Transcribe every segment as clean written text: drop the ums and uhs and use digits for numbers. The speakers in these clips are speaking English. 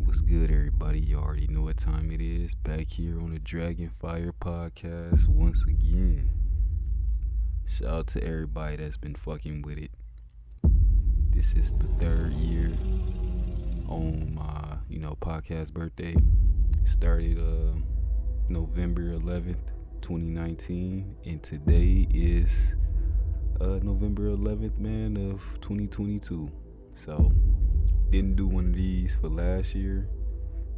What's good, everybody? You already know what time it is. Back here on the Dragon Fire podcast once again. Shout out to everybody that's been fucking with it. This is the third year on my, podcast birthday. It started November 11th, 2019, and today is November 11th, man, of 2022. So, didn't do one of these for last year,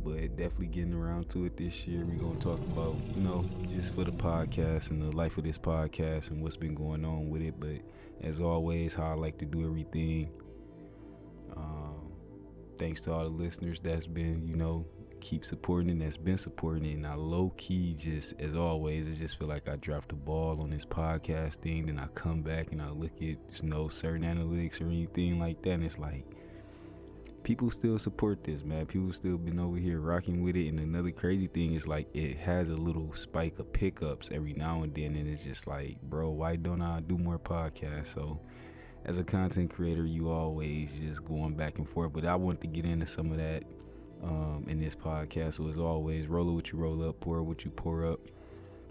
but definitely getting around to it this year. We're going to talk about, just for the podcast and the life of this podcast and what's been going on with it. But as always, how I like to do everything. Thanks to all the listeners that's been, keep supporting it, that's been supporting it. And I low-key just, as always, I just feel like I dropped the ball on this podcast thing. Then I come back and I look at, certain analytics or anything like that. And it's like, people still support this, man. People still been over here rocking with it. And another crazy thing is, like, it has a little spike of pickups every now and then. And it's just like, bro, why don't I do more podcasts? So as a content creator, you always just going back and forth. But I want to get into some of that in this podcast. So as always, roll it what you roll up, pour it what you pour up.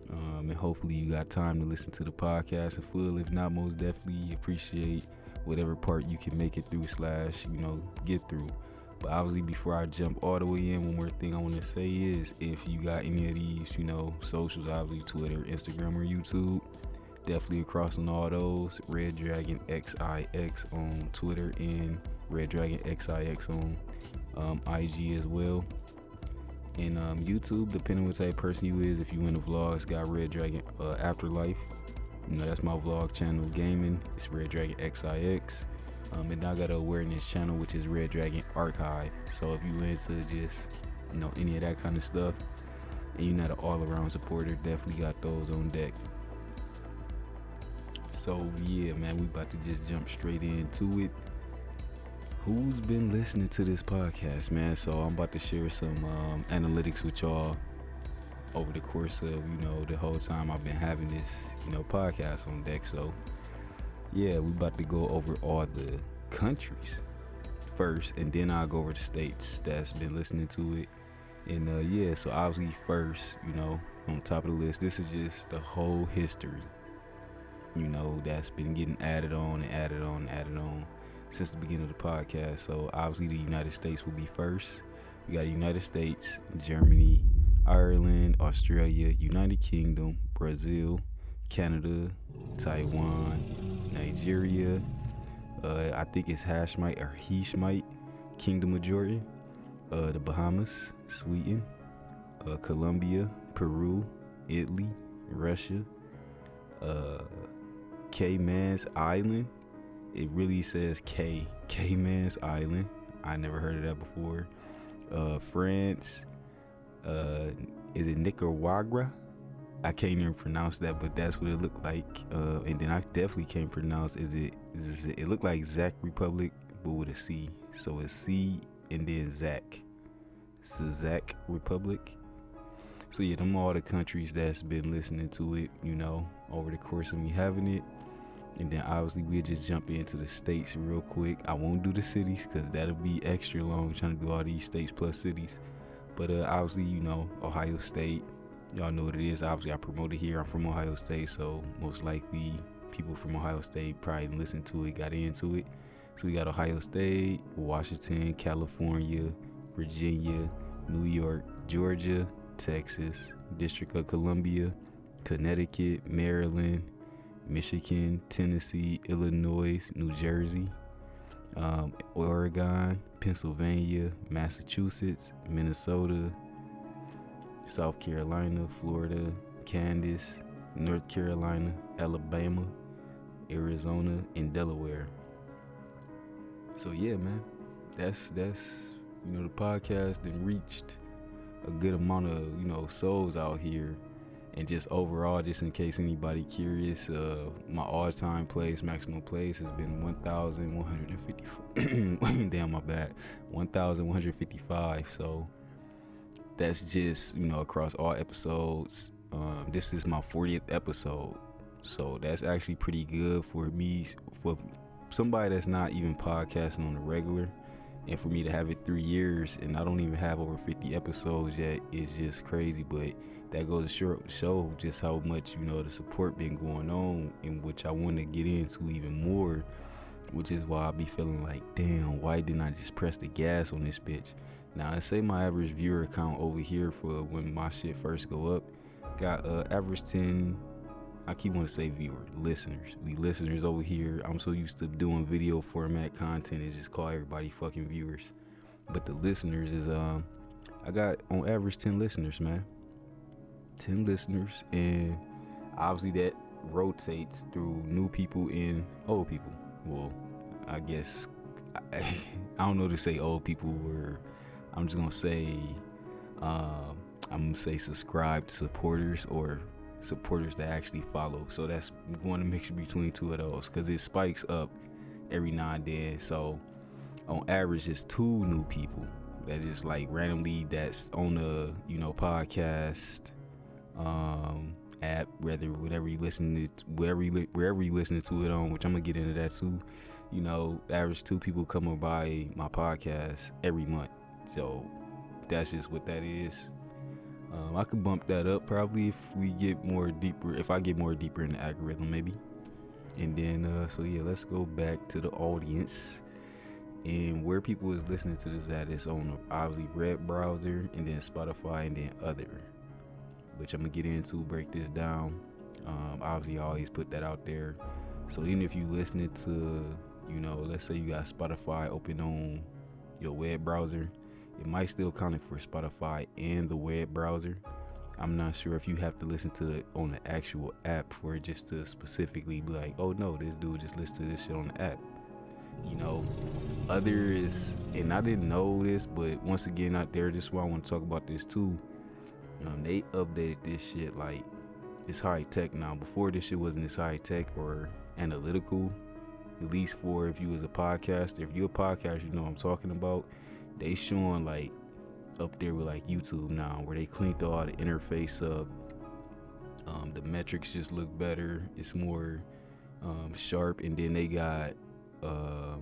And hopefully you got time to listen to the podcast in full. If not, most definitely appreciate whatever part you can make it through / get through. But obviously, before I jump all the way in, one more thing I want to say is, if you got any of these, socials, obviously Twitter, Instagram, or YouTube, definitely across on all those. Red Dragon XIX on Twitter and Red Dragon XIX on IG as well. And YouTube, depending on what type of person you is, if you in the vlogs, got Red Dragon Afterlife. That's my vlog channel, gaming. It's Red Dragon XIX. And I got an awareness channel, which is Red Dragon Archive. So if you into just, any of that kind of stuff, and you're not an all-around supporter, definitely got those on deck. So yeah, man, we about to just jump straight into it. Who's been listening to this podcast, man? So I'm about to share some analytics with y'all over the course of, the whole time I've been having this, podcast on deck. So yeah, we about to go over all the countries first, and then I'll go over the states that's been listening to it. And so obviously first, on top of the list, this is just the whole history, that's been getting added on since the beginning of the podcast. So obviously the United States will be first. We got the United States, Germany, Ireland, Australia, United Kingdom, Brazil, Canada, Taiwan, Nigeria, I think it's Hashmite, Kingdom of Jordan, the Bahamas, Sweden, Colombia, Peru, Italy, Russia, Cayman's Island. It really says Cayman's Island. I never heard of that before. France, is it Nicaragua? I can't even pronounce that, but that's what it looked like. And then I definitely can't pronounce. It looked like Czech Republic, but with a C. So it's C and then Czech. So Czech Republic. So yeah, them all the countries that's been listening to it, over the course of me having it. And then obviously we'll just jump into the states real quick. I won't do the cities because that'll be extra long trying to do all these states plus cities. But obviously, Ohio State. Y'all know what it is. Obviously, I promoted here. I'm from Ohio State, so most likely people from Ohio State probably listened to it, got into it. So we got Ohio State, Washington, California, Virginia, New York, Georgia, Texas, District of Columbia, Connecticut, Maryland, Michigan, Tennessee, Illinois, New Jersey, Oregon, Pennsylvania, Massachusetts, Minnesota, South Carolina, Florida, Kansas, North Carolina, Alabama, Arizona, and Delaware. So yeah, man, that's the podcast then reached a good amount of souls out here. And just overall, just in case anybody curious, my all-time maximum plays has been 1,150. Damn, my bad. 1,155. So that's just, across all episodes. This is my 40th episode. So that's actually pretty good for me, for somebody that's not even podcasting on the regular. And for me to have it 3 years and I don't even have over 50 episodes yet is just crazy. But that goes to show just how much, the support been going on, in which I want to get into even more, which is why I be feeling like, damn, why didn't I just press the gas on this bitch? Now, I say my average viewer count over here for when my shit first go up, got average 10, I keep wanting to say listeners. We listeners over here. I'm so used to doing video format content, it's just call everybody fucking viewers. But the listeners is, I got on average 10 listeners, man. 10 listeners, and obviously that rotates through new people and old people. Well, I guess I don't know to say old people, or I'm just gonna say subscribed supporters, or supporters that actually follow. So that's going to mix between two of those, because it spikes up every now and then. So on average, it's 2 new people that just like randomly that's on the podcast app, wherever you listen to it on, which I'm gonna get into that too. Average 2 people coming by my podcast every month. So that's just what that is. I could bump that up probably if I get more deeper in the algorithm maybe. And then so yeah, let's go back to the audience and where people is listening to this at. Is on obviously Red browser, and then Spotify, and then other, which I'm gonna get into, break this down. Obviously I always put that out there. So even if you listening to, let's say you got Spotify open on your web browser, it might still count it for Spotify and the web browser. I'm not sure if you have to listen to it on the actual app for it just to specifically be like, oh no, this dude just listen to this shit on the app. Other is, and I didn't know this, but once again out there, this is why I want to talk about this too. They updated this shit, like it's high tech now. Before, this shit wasn't as high tech or analytical, at least for if you was a podcaster. If you're a podcaster, you know what I'm talking about. They showing like up there with like YouTube now, where they cleaned all the interface up. The metrics just look better. It's more sharp, and then they got a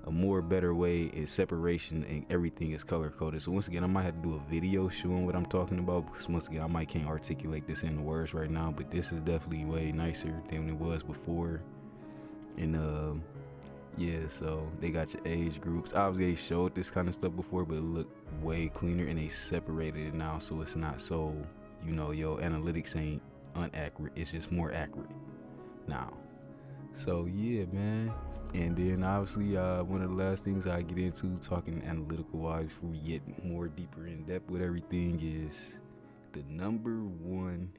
more better way in separation, and everything is color coded. So once again, I might have to do a video showing what I'm talking about, because once again, I might can't articulate this in words right now, but this is definitely way nicer than it was before. And yeah, so they got your age groups. Obviously they showed this kind of stuff before, but it looked way cleaner, and they separated it now, so it's not so, your analytics ain't inaccurate, it's just more accurate now. So yeah, man. And then obviously one of the last things I get into talking analytical wise before we get more deeper in depth with everything is the number one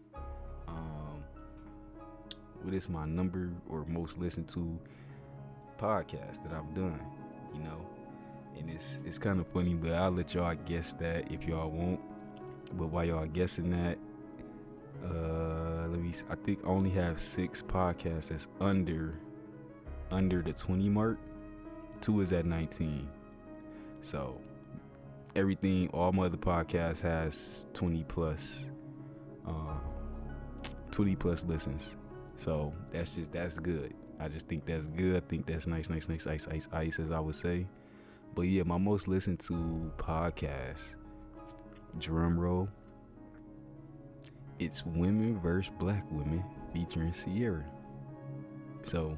what is my number or most listened to podcast that I've done, and it's kind of funny, but I'll let y'all guess that if y'all want. But while y'all guessing that, I think I only have 6 podcasts that's under the 20 mark. 2 is at 19. So all my other podcasts has 20 plus listens. So that's good. I just think that's good. I think that's nice, ice, as I would say. But yeah, my most listened to podcast, drum roll, it's Women vs. Black Women featuring Sierra. So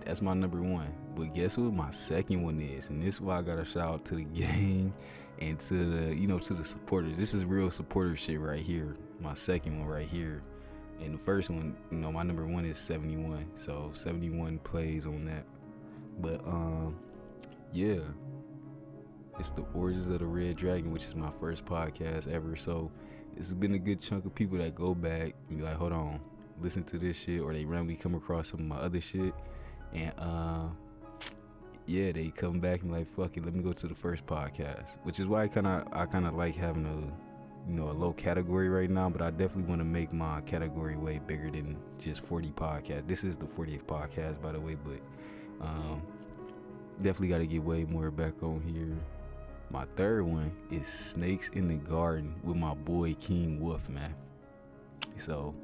that's my number 1. But guess what my second one is? And this is why I gotta shout out to the gang and to the, to the supporters. This is real supporter shit right here. My second one right here. And the first one, my number 1 is 71. So 71 plays on that. But yeah. It's the Origins of the Red Dragon, which is my first podcast ever. So it's been a good chunk of people that go back and be like, hold on, listen to this shit, or they randomly come across some of my other shit, and yeah, they come back and be like, fuck it, let me go to the first podcast, which is why I kind of like having a low category right now. But I definitely want to make my category way bigger than just 40 podcasts. This is the 40th podcast, by the way, but definitely got to get way more back on here. My third one is Snakes in the Garden with my boy King Wolf, man. So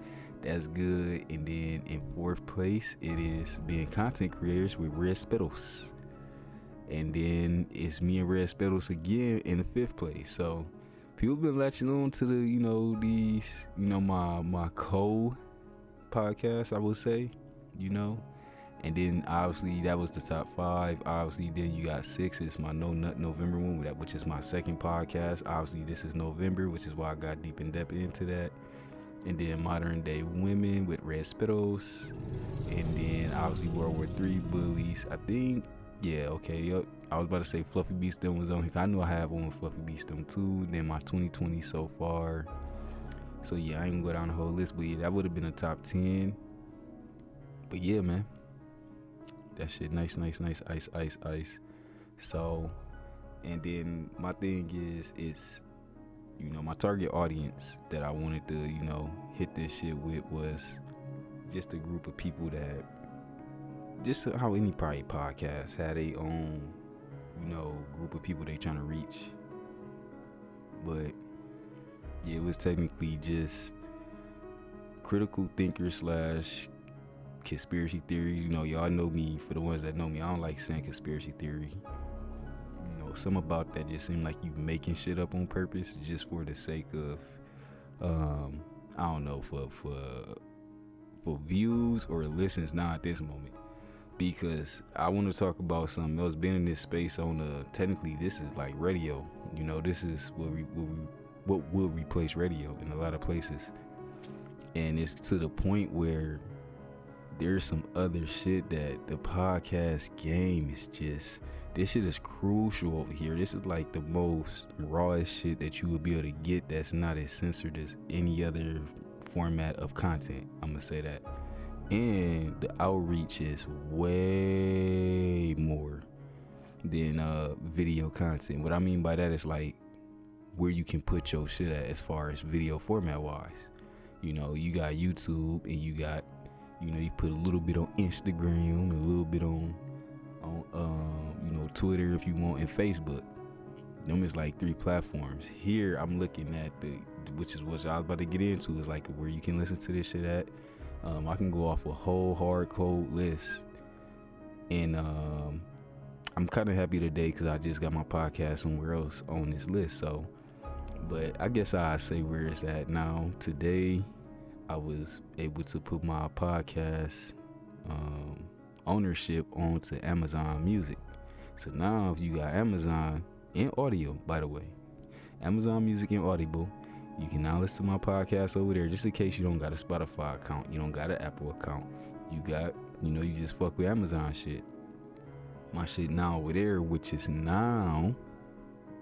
that's good. And then in 4th place, it is Being Content Creators with Red Spittles. And then it's me and Red Spettles again in the 5th place. So people been latching on to the, these, my co-podcast, I would say, And then obviously that was the top 5. Obviously then you got 6. It's my No Nut November one, which is my second podcast. Obviously this is November, which is why I got deep in depth into that. And then Modern Day Women with Red Spittles. And then obviously World War III Bullies. I think, yeah, okay, yep. I was about to say Fluffy Beastem was on here. I knew I have one with Fluffy Beastem too. Then my 2020 so far. So yeah, I ain't gonna go down the whole list, but yeah, that would have been a top 10. But yeah, man. That shit nice, ice. So, and then my thing is, it's, my target audience that I wanted to, hit this shit with was just a group of people that, just how any probably podcast had their own, group of people they trying to reach. But yeah, it was technically just critical thinkers / conspiracy theories. Y'all know me. For the ones that know me, I don't like saying conspiracy theory. Some about that just seem like you making shit up on purpose just for the sake of I don't know, for views or listens now at this moment, because I want to talk about something else. Been in this space on technically this is like radio, this is what will replace radio in a lot of places, and it's to the point where there's some other shit that the podcast game is just, this shit is crucial over here. This is like the most rawest shit that you would be able to get that's not as censored as any other format of content. I'm gonna say that. And the outreach is way more than video content. What I mean by that is like where you can put your shit at as far as video format wise. You got YouTube, and you got, you put a little bit on Instagram, a little bit on Twitter if you want, and Facebook. Them is like 3 platforms. Here I'm looking at which is what I was about to get into, is like where you can listen to this shit at. I can go off a whole hard code list, and I'm kind of happy today because I just got my podcast somewhere else on this list. So, but I guess I say where it's at now. Today I was able to put my podcast ownership onto Amazon Music. So now if you got Amazon and Audio, by the way, Amazon Music and Audible, you can now listen to my podcast over there, just in case you don't got a Spotify account, you don't got an Apple account, you got, you just fuck with Amazon shit. My shit now over there, which is now,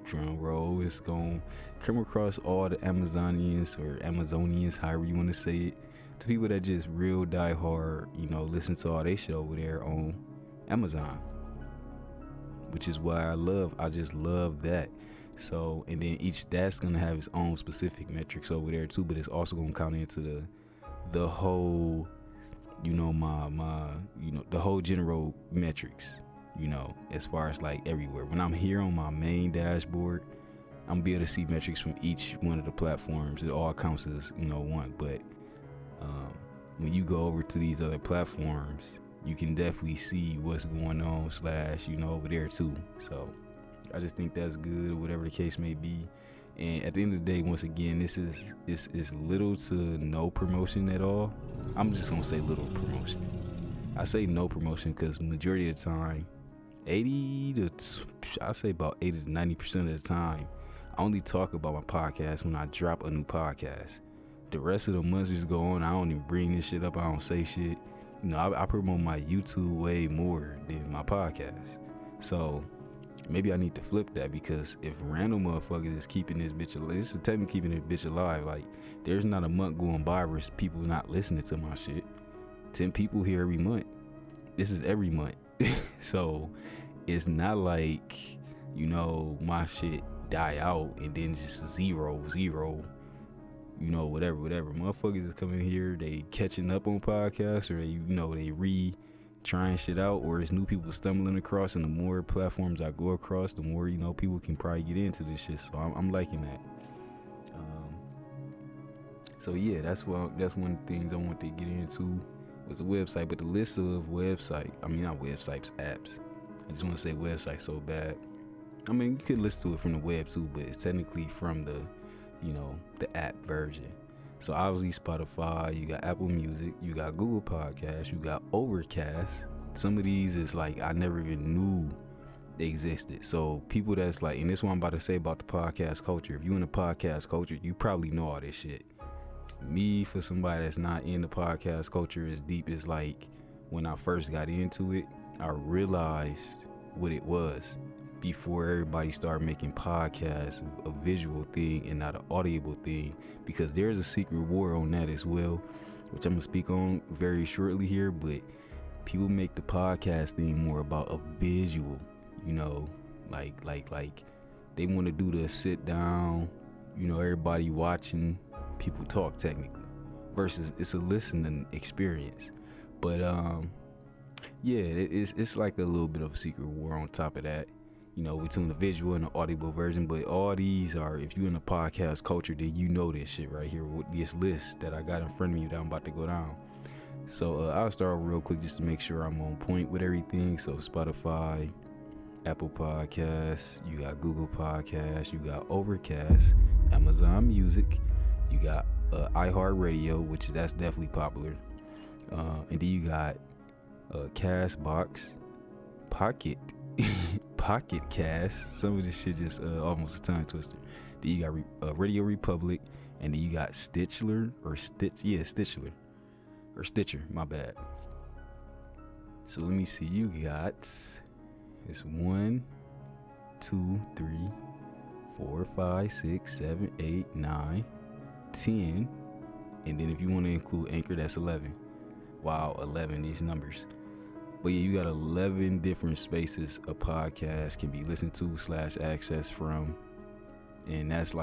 drum roll, it's gonna come across all the Amazonians or Amazonians, however you want to say it, to people that just real die hard, listen to all they shit over there on Amazon, which is why I just love that. So, and then that's gonna have its own specific metrics over there too, but it's also gonna count into the whole, the whole general metrics, as far as like everywhere. When I'm here on my main dashboard, I'm gonna be able to see metrics from each one of the platforms. It all counts as, one, but when you go over to these other platforms, you can definitely see what's going on / over there too. So I just think that's good, whatever the case may be. And at the end of the day, once again, this is little to no promotion at all. I'm just gonna say little promotion. I say no promotion because majority of the time, I say about 80 to 90% of the time, I only talk about my podcast when I drop a new podcast. The rest of the months just go on, I don't even bring this shit up, I don't say shit. I promote my YouTube way more than my podcast. So maybe I need to flip that, because if random motherfuckers is keeping this bitch alive, this is technically keeping this bitch alive. Like, there's not a month going by where people not listening to my shit. 10 people here every month. This is every month. So it's not like, my shit die out and then just zero, whatever. Motherfuckers is coming here, they catching up on podcasts, or they trying shit out, or it's new people stumbling across, and the more platforms I go across, the more people can probably get into this shit. So I'm liking that. So yeah, that's one of the things I want to get into was a website, but the list of apps, I just want to say website so bad. I mean, you could listen to it from the web too, but it's technically from the, the app version. So obviously Spotify, you got Apple Music, you got Google Podcasts, you got Overcast. Some of these is like I never even knew they existed. So people that's like, and this is what I'm about to say about the podcast culture. If you in the podcast culture, you probably know all this shit. Me, for somebody that's not in the podcast culture as deep as like when I first got into it, I realized what it was before everybody started making podcasts a visual thing and not an audible thing, because there's a secret war on that as well, which I'm gonna speak on very shortly here. But people make the podcast thing more about a visual, like they want to do the sit down, everybody watching people talk technically, versus it's a listening experience. But it's like a little bit of a secret war on top of that, between the visual and the audible version. But all these are, if you're in the podcast culture, then you know this shit right here with this list that I got in front of me that I'm about to go down. So I'll start real quick just to make sure I'm on point with everything. So Spotify, Apple Podcasts, you got Google Podcasts, you got Overcast, Amazon Music, you got iHeartRadio, that's definitely popular, and then you got Castbox, Pocket Cast. Some of this shit just almost a tongue twister. Then you got Radio Republic, and then you got Stitcher, my bad. So let me see, you got it's 1, 2, 3, 4, 5, 6, 7, 8, 9, 10, and then if you want to include Anchor, that's 11. Wow, 11, these numbers. But yeah, you got 11 different spaces a podcast can be listened to / accessed from. And that's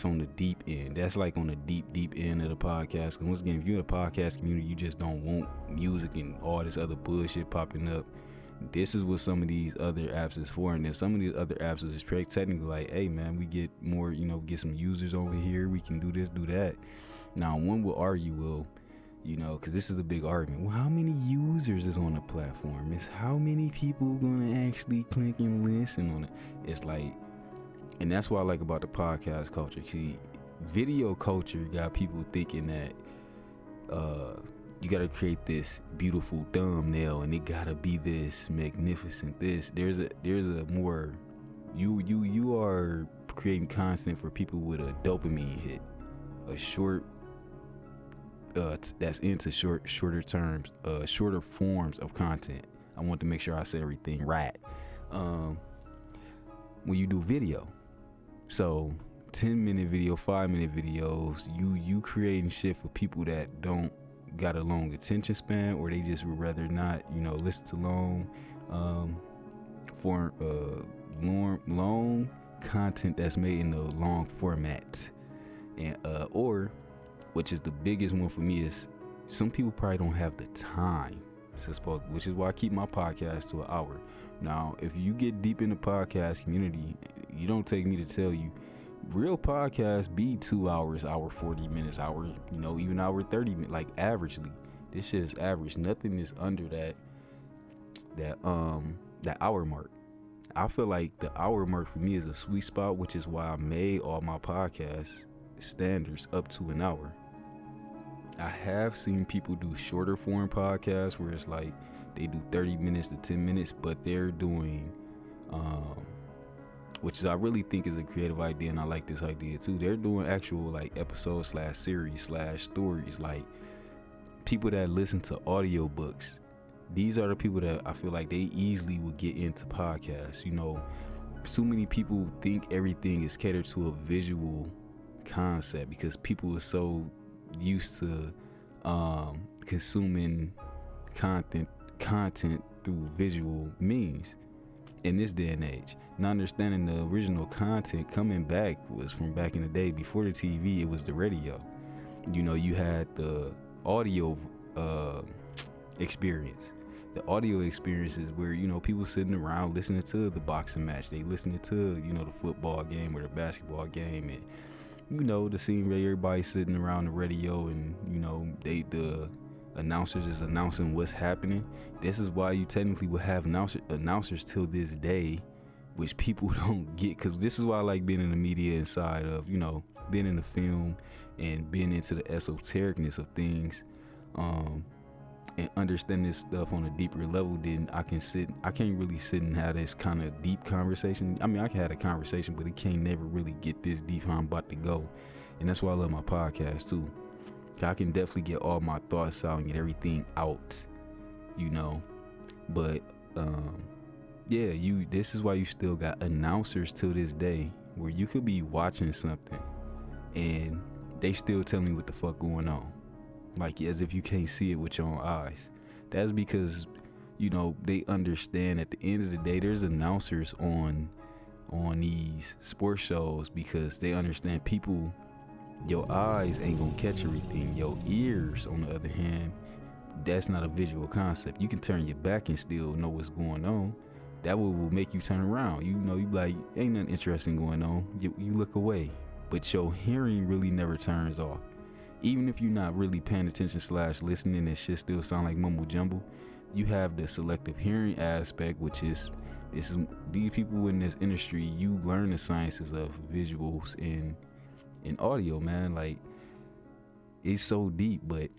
on the deep end. That's like on the deep end of the podcast. Because once again, if you're in a podcast community, you just don't want music and all this other bullshit popping up. This is what some of these other apps is for. And then some of these other apps is technically like, hey man, we get more, get some users over here. We can do this, do that. Now, one will argue, because this is a big argument. Well, how many users is on the platform? It's how many people gonna actually click and listen on it? It's like, and that's what I like about the podcast culture. See, video culture got people thinking that you gotta create this beautiful thumbnail and it gotta be this magnificent this. There's a more, you are creating content for people with a dopamine hit, a short that's into shorter forms of content. I want to make sure I said everything right. When you do video, so 10-minute video, 5-minute videos, you creating shit for people that don't got a long attention span, or they just would rather not, listen to long content that's made in a long format. And or, which is the biggest one for me, is some people probably don't have the time, which is why I keep my podcast to an hour. Now, if you get deep in the podcast community, you don't take me to tell you, real podcasts be 2 hours, hour 40 minutes, hour, even hour 30 minutes, like averagely. This shit is average. Nothing is under that hour mark. I feel like the hour mark for me is a sweet spot, which is why I made all my podcast standards up to an hour. I have seen people do shorter form podcasts where it's like they do 30 minutes to 10 minutes, but they're doing, which is, I really think is a creative idea, and I like this idea too. They're doing actual like episodes / series / stories, like people that listen to audiobooks. These are the people that I feel like they easily would get into podcasts. So many people think everything is catered to a visual concept because people are so used to consuming content through visual means in this day and age. Not understanding the original content coming back was from back in the day before the TV. It was the radio. You had the audio experience. The audio experience is where people sitting around listening to the boxing match. They listening to the football game or the basketball game, and the scene where everybody's sitting around the radio, and announcers is announcing what's happening. This is why you technically will have announcers till this day, which people don't get, because this is why I like being in the media inside of, you know, being in the film and being into the esotericness of things, and understanding this stuff on a deeper level. Then I can't really sit and have this kind of deep conversation. I mean, I can have a conversation, but it can't never really get this deep how I'm about to go. And that's why I love my podcast too. I can definitely get all my thoughts out and get everything out, you know. But yeah, this is why you still got announcers till this day, where you could be watching something and they still telling you what the fuck going on, like as if you can't see it with your own eyes. That's because, you know, they understand at the end of the day there's announcers on these sports shows, because they understand people, your eyes ain't gonna catch everything. Your ears, on the other hand, that's not a visual concept. You can turn your back and still know what's going on. That will make you turn around. You know, you like, ain't nothing interesting going on. You look away. But your hearing really never turns off. Even if you're not really paying attention / listening and shit still sound like mumble jumble, you have the selective hearing aspect, which is these people in this industry, you learn the sciences of visuals and audio, man. Like, it's so deep, but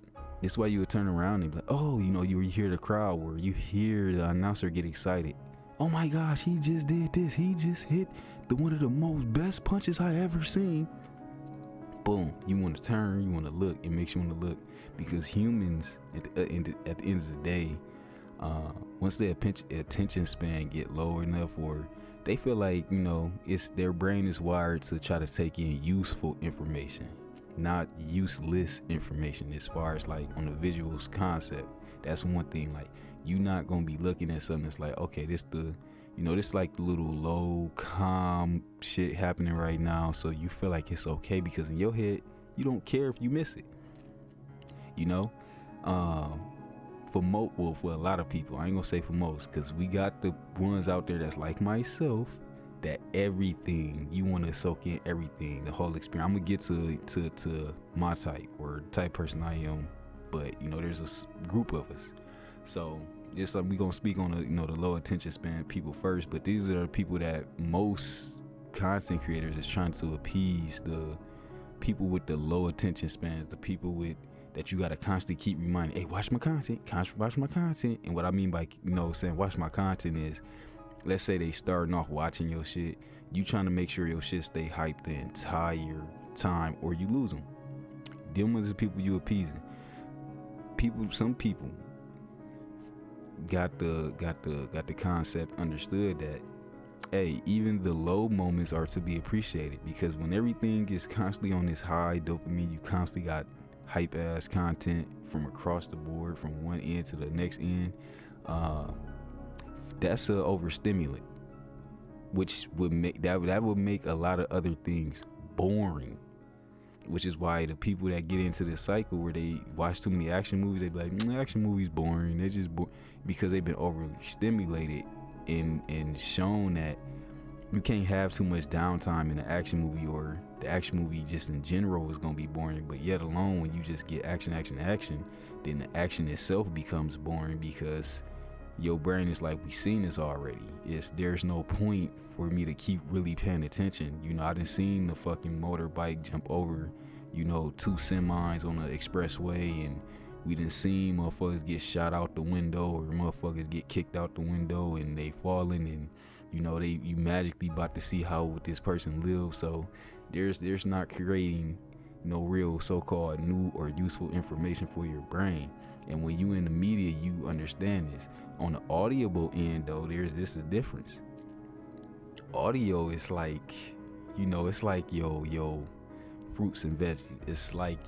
it's why you would turn around and be like, oh, you know, you hear the crowd, where you hear the announcer get excited. Oh my gosh, he just did this. He just hit one of the most best punches I ever seen. Boom. You want to turn, you want to look. It makes you want to look, because humans at the end of the day, once their attention span get low enough, or they feel like, you know, it's their brain is wired to try to take in useful information, not useless information. As far as like on the visuals concept, that's one thing. Like, you not gonna be looking at something that's like, okay, this like the little low calm shit happening right now, so you feel like it's okay, because in your head you don't care if you miss it, you know. For a lot of people, I ain't gonna say for most, because we got the ones out there that's like myself, that everything you want to soak in, everything, the whole experience. I'm gonna get to my type, or the type person I am, but you know, there's a group of us, so it's like we gonna speak on the, you know, the low attention span people first. But these are the people that most content creators is trying to appease, the people with the low attention spans, the people with that you gotta constantly keep reminding, hey, watch my content, watch my content. And what I mean by, you know, saying watch my content is, let's say they starting off watching your shit, you trying to make sure your shit stay hyped the entire time, or you lose them. Them are the people you appeasing. Some people got the concept understood that, hey, even the low moments are to be appreciated, because when everything is constantly on this high dopamine, you constantly got hype ass content from across the board, from one end to the next end, that's a overstimulant, which would make that would make a lot of other things boring, which is why the people that get into this cycle where they watch too many action movies, they be like, action movies boring, they just because they've been overly stimulated and shown that you can't have too much downtime in an action movie, or the action movie just in general is going to be boring. But yet alone, when you just get action, then the action itself becomes boring, because your brain is like, we seen this already. There's no point for me to keep really paying attention. You know, I done seen the fucking motorbike jump over, you know, 2 semis on the expressway, and we done seen motherfuckers get shot out the window, or motherfuckers get kicked out the window and they falling, and you know, you magically about to see how this person lives. So there's not creating no real so-called new or useful information for your brain. And when you in the media, you understand this. On the audible end though, there's a difference. Audio is like, you know, it's like yo fruits and veggies. It's like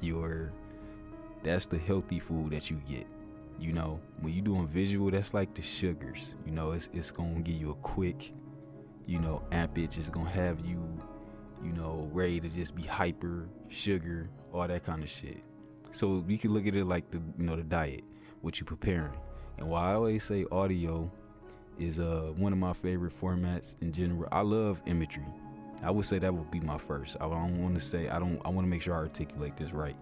that's the healthy food that you get. You know, when you doing visual, that's like the sugars. You know, it's gonna give you a quick, you know, ampage. It's gonna have you, you know, ready to just be hyper, sugar, all that kind of shit. So you can look at it like the diet, what you preparing. And why I always say audio is one of my favorite formats in general. I love imagery. I would say that would be my first. I want to make sure I articulate this right.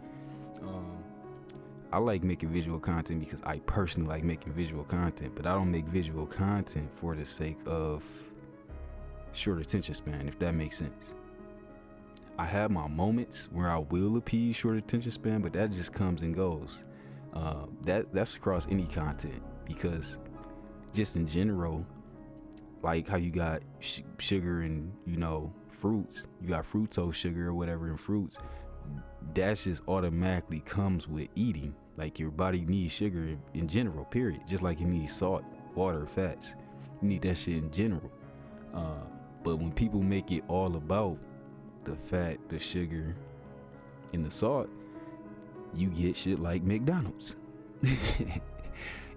I like making visual content because I personally like making visual content, but I don't make visual content for the sake of short attention span, if that makes sense. I have my moments where I will appease short attention span, but that just comes and goes. That's across any content, because just in general, like how you got sugar and, you know, fruits, you got fructose sugar or whatever in fruits, that just automatically comes with eating. Like your body needs sugar in general, period. Just like it needs salt, water, fats. You need that shit in general. But when people make it all about the fat, the sugar, and the salt, you get shit like McDonald's.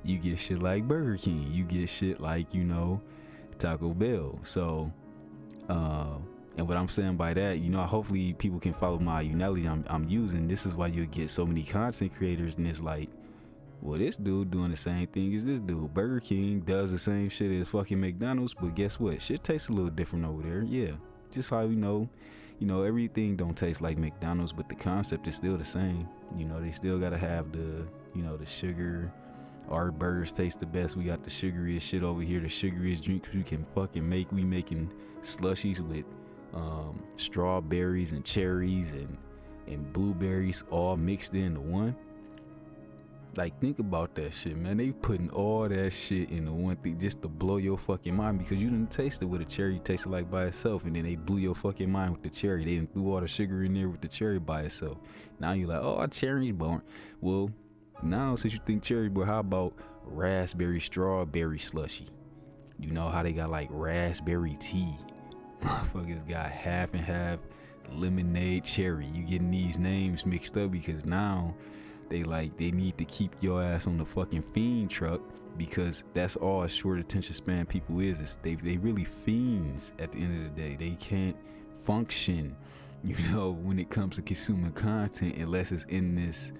You get shit like Burger King. You get shit like, you know, Taco Bell. So, and what I'm saying by that, you know, hopefully people can follow my analogy I'm using. This is why you get so many content creators, and it's like, well, this dude doing the same thing as this dude. Burger King does the same shit as fucking McDonald's, but guess what? Shit tastes a little different over there. Yeah, just how you know, everything don't taste like McDonald's, but the concept is still the same. You know, they still gotta have the, you know, the sugar. Our burgers taste the best. We got the sugariest shit over here, the sugariest drinks we can fucking make. We making slushies with strawberries and cherries and blueberries all mixed into one. Like, think about that shit, man. They putting all that shit into one thing just to blow your fucking mind, because you didn't taste it with a cherry, tasted like by itself, and then they blew your fucking mind with the cherry. They didn't threw all the sugar in there with the cherry by itself. Now you're like, oh, cherry's born. Well, now since you think cherry, but how about raspberry strawberry slushy? You know how they got like raspberry tea? Motherfuckers got half and half lemonade cherry. You getting these names mixed up because now they need to keep your ass on the fucking fiend truck, because that's all a short attention span people is they really fiends at the end of the day. They can't function, you know, when it comes to consuming content unless it's in this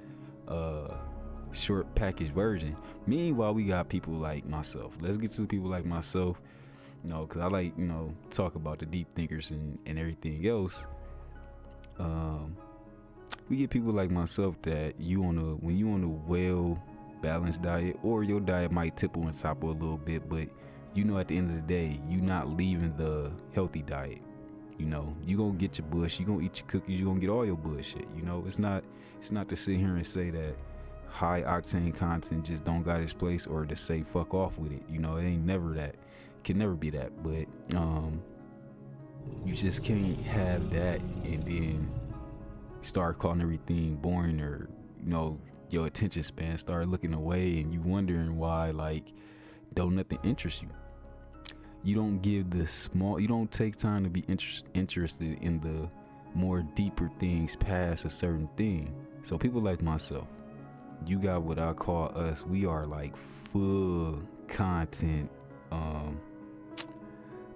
short package version. Meanwhile, we got people like myself. Let's get to the people like myself, you know, because I like, you know, talk about the deep thinkers and everything else. We get people like myself that when you on a well balanced diet, or your diet might tip on top of a little bit, but you know at the end of the day you're not leaving the healthy diet. You know, you gonna get your bush, you gonna eat your cookies, you gonna get all your bullshit. You know, it's not to sit here and say that high octane content just don't got its place, or to say fuck off with it. You know, it ain't never that. It can never be that. But you just can't have that and then start calling everything boring, or, you know, your attention span start looking away and you wondering why, like, don't nothing interest you. You don't give you don't take time to be interested in the more deeper things past a certain thing. So people like myself, you got what I call us, we are like full content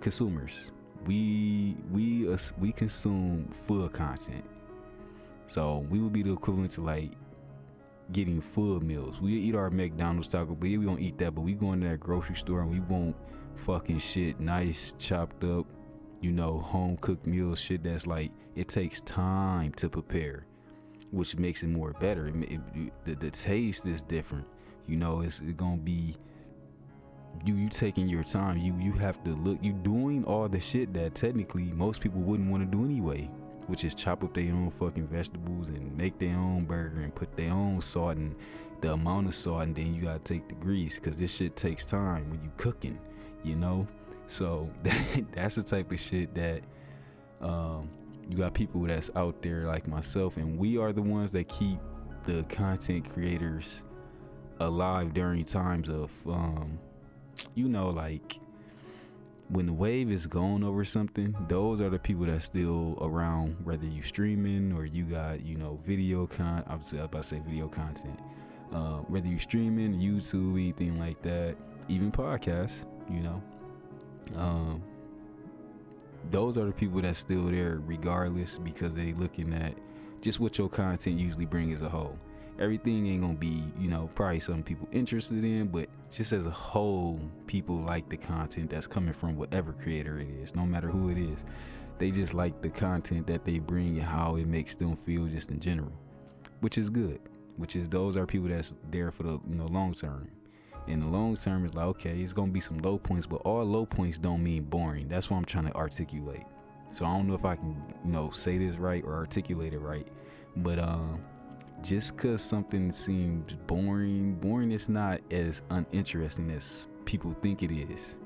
consumers. We consume full content. So we would be the equivalent to like getting full meals. We eat our McDonald's, Taco Bell. We don't eat that, but we go into that grocery store and we want fucking shit nice, chopped up, you know, home cooked meals, shit that's like, it takes time to prepare, which makes it more better. The taste is different. You know, it's gonna be you taking your time. You have to look. You doing all the shit that technically most people wouldn't want to do anyway, which is chop up their own fucking vegetables and make their own burger and put their own salt and the amount of salt, and then you gotta take the grease, because this shit takes time when you cooking, you know. So that's the type of shit that you got people that's out there like myself, and we are the ones that keep the content creators alive during times of you know, like when the wave is gone over something. Those are the people that's still around, whether you streaming or you got, you know, video content. I was about to say video content, whether you streaming, YouTube, anything like that, even podcasts, you know. Those are the people that's still there regardless, because they looking at just what your content usually bring as a whole. Everything ain't gonna be, you know, probably something people interested in, but just as a whole, people like the content that's coming from whatever creator it is, no matter who it is. They just like the content that they bring and how it makes them feel just in general, which is good. which is those are people that's there for the long term. And the long term is like, okay, it's gonna be some low points, but all low points don't mean boring. That's what I'm trying to articulate. So I don't know if I can say this right or articulate it right, but just because something seems boring is not as uninteresting as people think it is.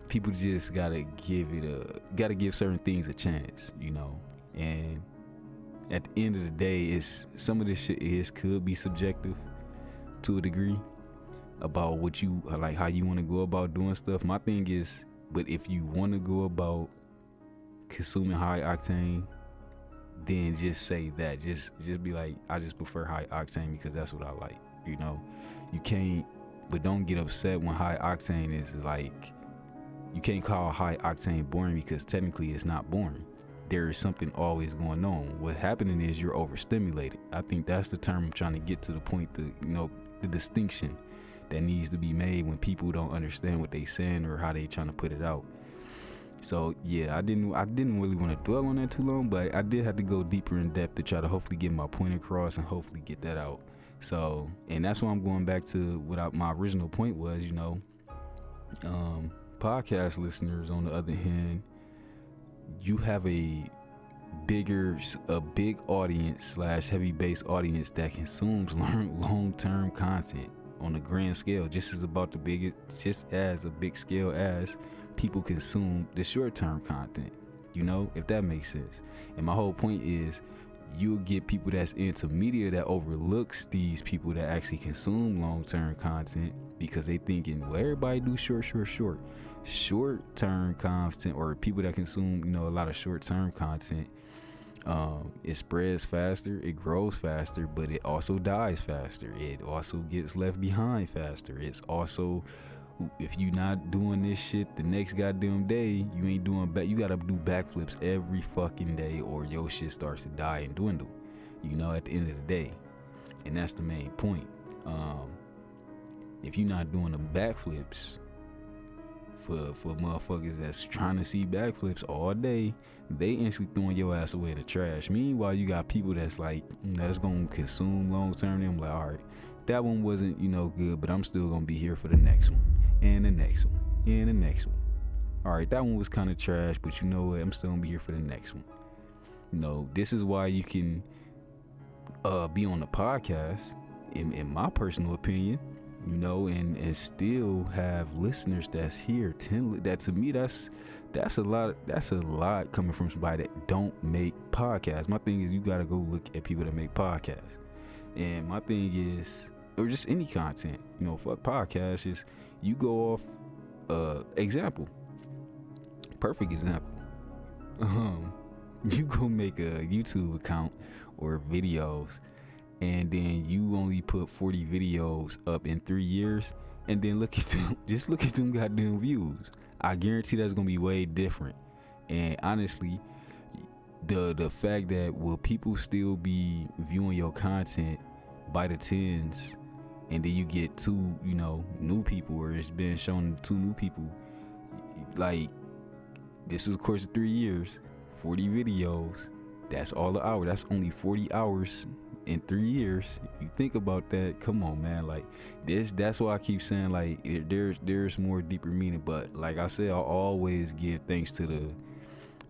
People just gotta give certain things a chance, and at the end of the day, some of this shit could be subjective to a degree about what you like, how you want to go about doing stuff. My thing is, but if you want to go about consuming high octane, then just say that. Just be like, I just prefer high octane because that's what I like. You can't, but don't get upset when high octane is like, you can't call high octane boring because technically it's not boring. There is something always going on. What's happening is you're overstimulated. I think that's the term I'm trying to get to, the point, the distinction that needs to be made when people don't understand what they saying or how they trying to put it out. So yeah, I didn't really want to dwell on that too long, but I did have to go deeper in depth to try to hopefully get my point across and hopefully get that out. So, and that's why I'm going back to what my original point was, podcast listeners, on the other hand, you have a big audience / heavy base audience that consumes long-term content on a grand scale, just as a big scale as people consume the short-term content, if that makes sense. And my whole point is, you'll get people that's into media that overlooks these people that actually consume long-term content because they thinking, well, everybody do short-term content, or people that consume, a lot of short-term content. It spreads faster, it grows faster, but it also dies faster. It also gets left behind faster. It's also, if you're not doing this shit the next goddamn day, you ain't doing you gotta do backflips every fucking day, or your shit starts to die and dwindle, at the end of the day. And that's the main point. If you're not doing the backflips, for motherfuckers that's trying to see backflips all day, they instantly throwing your ass away in the trash. Meanwhile, you got people that's like, that's gonna consume long term. I'm like, all right, that one wasn't good, but I'm still gonna be here for the next one, and the next one, and the next one. All right, that one was kind of trash, but you know what, I'm still gonna be here for the next one. This is why you can be on the podcast, in my personal opinion, and still have listeners that's here. That to me, that's a lot coming from somebody that don't make podcasts. My thing is, you gotta go look at people that make podcasts. And my thing is, or just any content, fuck podcasts, is you go off perfect example. You go make a YouTube account or videos, and then you only put 40 videos up in 3 years, and then look at them goddamn views. I guarantee that's gonna be way different. And honestly, the fact that will people still be viewing your content by the tens, and then you get two new people, or it's been shown 2 new people, like, this is of course 3 years, 40 videos, that's all the hour, that's only 40 hours in 3 years. You think about that, come on, man. Like, that's why I keep saying, like, there's more deeper meaning. But like I said, I'll always give thanks to the